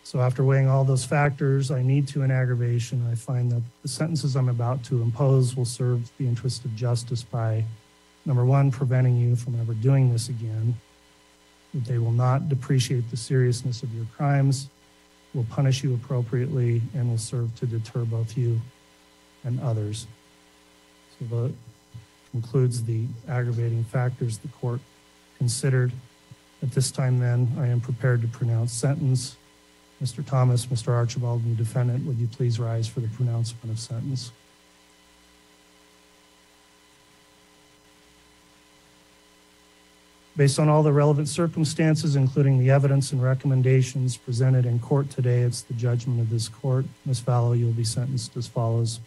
So after weighing all those factors, I need to in aggravation, I find that the sentences I'm about to impose will serve the interest of justice by, number one, preventing you from ever doing this again. That they will not depreciate the seriousness of your crimes, will punish you appropriately, and will serve to deter both you and others. So that concludes the aggravating factors the court considered. At this time then, I am prepared to pronounce sentence. Mr. Thomas, Mr. Archibald, and the defendant, would you please rise for the pronouncement of sentence? Based on all the relevant circumstances, including the evidence and recommendations presented in court today, it's the judgment of this court. Ms. Vallow, you'll be sentenced as follows.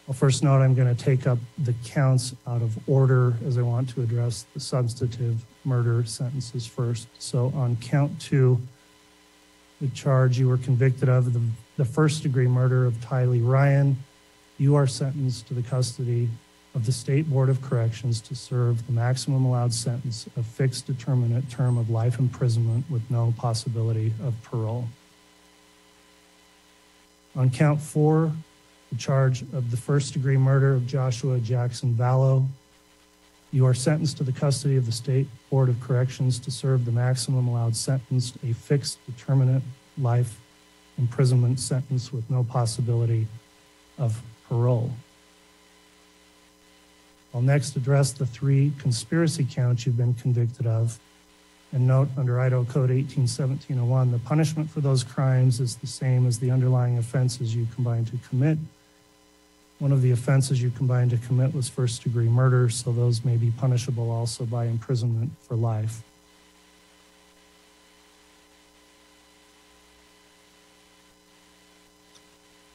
I'll first note I'm going to take up the counts out of order as I want to address the substantive murder sentences first. So on count 2, the charge you were convicted of, the first-degree murder of Tylee Ryan, you are sentenced to the custody of the State Board of Corrections to serve the maximum allowed sentence of fixed determinate term of life imprisonment with no possibility of parole. On count 4, the charge of the first-degree murder of Joshua Jackson Vallow, you are sentenced to the custody of the State Board of Corrections to serve the maximum allowed sentence, a fixed determinate life imprisonment sentence with no possibility of parole. I'll next address the 3 conspiracy counts you've been convicted of, and note under Idaho Code 18-1701, the punishment for those crimes is the same as the underlying offenses you combined to commit. One of the offenses you combined to commit was first-degree murder, so those may be punishable also by imprisonment for life.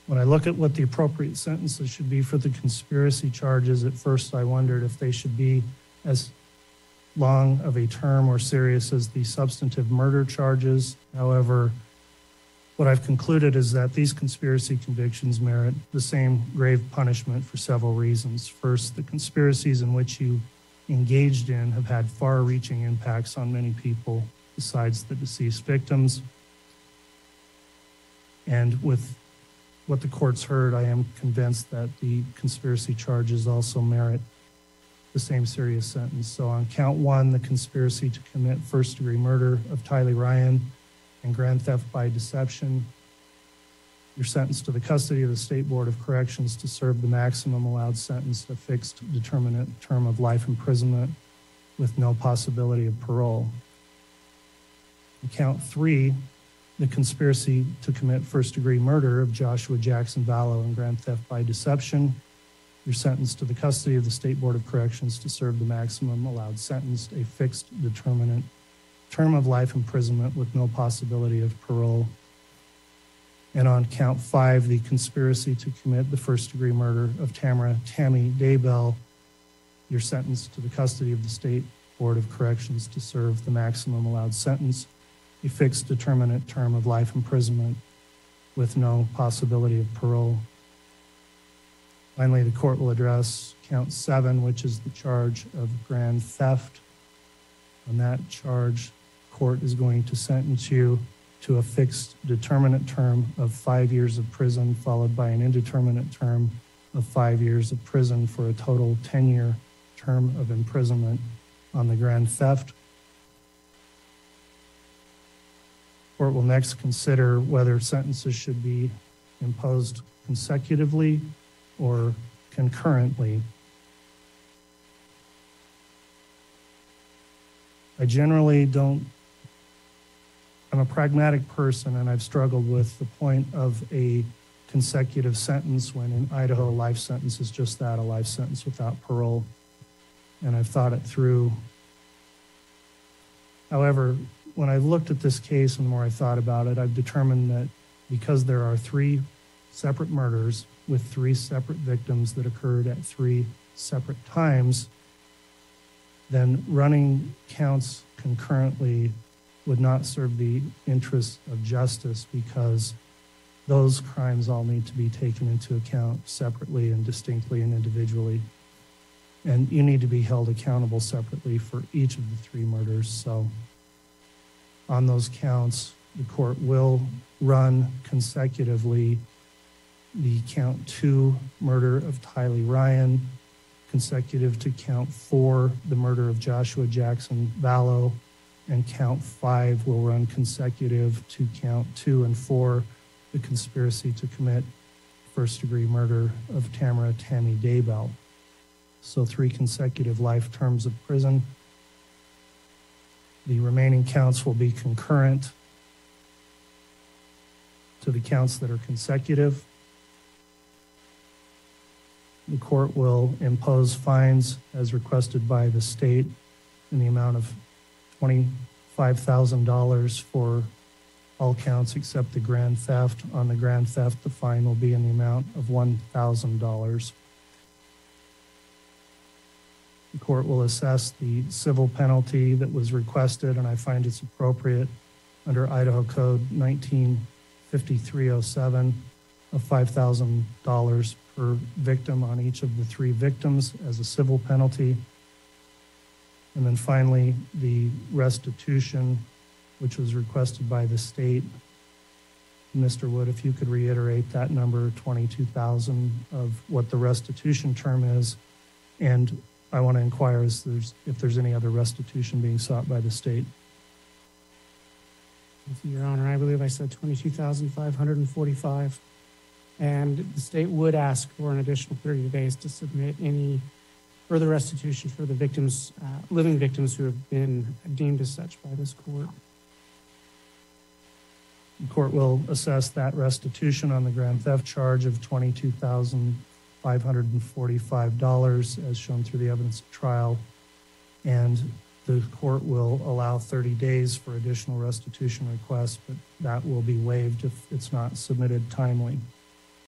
When I look at what the appropriate sentences should be for the conspiracy charges, at first I wondered if they should be as long of a term or serious as the substantive murder charges. However, what I've concluded is that these conspiracy convictions merit the same grave punishment for several reasons. First, the conspiracies in which you engaged in have had far-reaching impacts on many people besides the deceased victims. And with what the court's heard, I am convinced that the conspiracy charges also merit the same serious sentence. So on count 1, the conspiracy to commit first-degree murder of Tylee Ryan and grand theft by deception, you're sentenced to the custody of the State Board of Corrections to serve the maximum allowed sentence, a fixed determinate term of life imprisonment with no possibility of parole. On count 3, the conspiracy to commit first-degree murder of Joshua Jackson Vallow and grand theft by deception, you're sentenced to the custody of the State Board of Corrections to serve the maximum allowed sentence, a fixed determinate term of life imprisonment with no possibility of parole. And on count 5, the conspiracy to commit the first-degree murder of Tammy Daybell, you're sentenced to the custody of the State Board of Corrections to serve the maximum allowed sentence, a fixed determinate term of life imprisonment with no possibility of parole. Finally, the court will address count 7, which is the charge of grand theft. On that charge, court is going to sentence you to a fixed determinate term of 5 years of prison, followed by an indeterminate term of 5 years of prison for a total 10-year term of imprisonment on the grand theft. Court will next consider whether sentences should be imposed consecutively or concurrently. I generally don't, I'm a pragmatic person, and I've struggled with the point of a consecutive sentence when in Idaho, a life sentence is just that, a life sentence without parole. And I've thought it through. However, when I've looked at this case and the more I thought about it, I've determined that because there are 3 separate murders with 3 separate victims that occurred at 3 separate times, then running counts concurrently would not serve the interests of justice, because those crimes all need to be taken into account separately and distinctly and individually. And you need to be held accountable separately for each of the 3 murders. So on those counts, The court will run consecutively the count 2 murder of Tylee Ryan, consecutive to count 4, the murder of Joshua Jackson Vallow, and count 5 will run consecutive to count 2 and 4, the conspiracy to commit first-degree murder of Tammy Daybell. So 3 consecutive life terms of prison. The remaining counts will be concurrent to the counts that are consecutive. The court will impose fines as requested by the state in the amount of $25,000 for all counts except the grand theft. On the grand theft, the fine will be in the amount of $1,000. The court will assess the civil penalty that was requested, and I find it's appropriate under Idaho Code 195307 of $5,000 per victim on each of the 3 victims as a civil penalty. And then finally, the restitution, which was requested by the state. Mr. Wood, if you could reiterate that number, $22,000 of what the restitution term is. And I want to inquire if there's any other restitution being sought by the state. Thank you, Your Honor. I believe I said $22,545. And the state would ask for an additional 30 days to submit any further restitution for the victims, living victims who have been deemed as such by this court. The court will assess that restitution on the grand theft charge of $22,545 as shown through the evidence at trial. And the court will allow 30 days for additional restitution requests, but that will be waived if it's not submitted timely.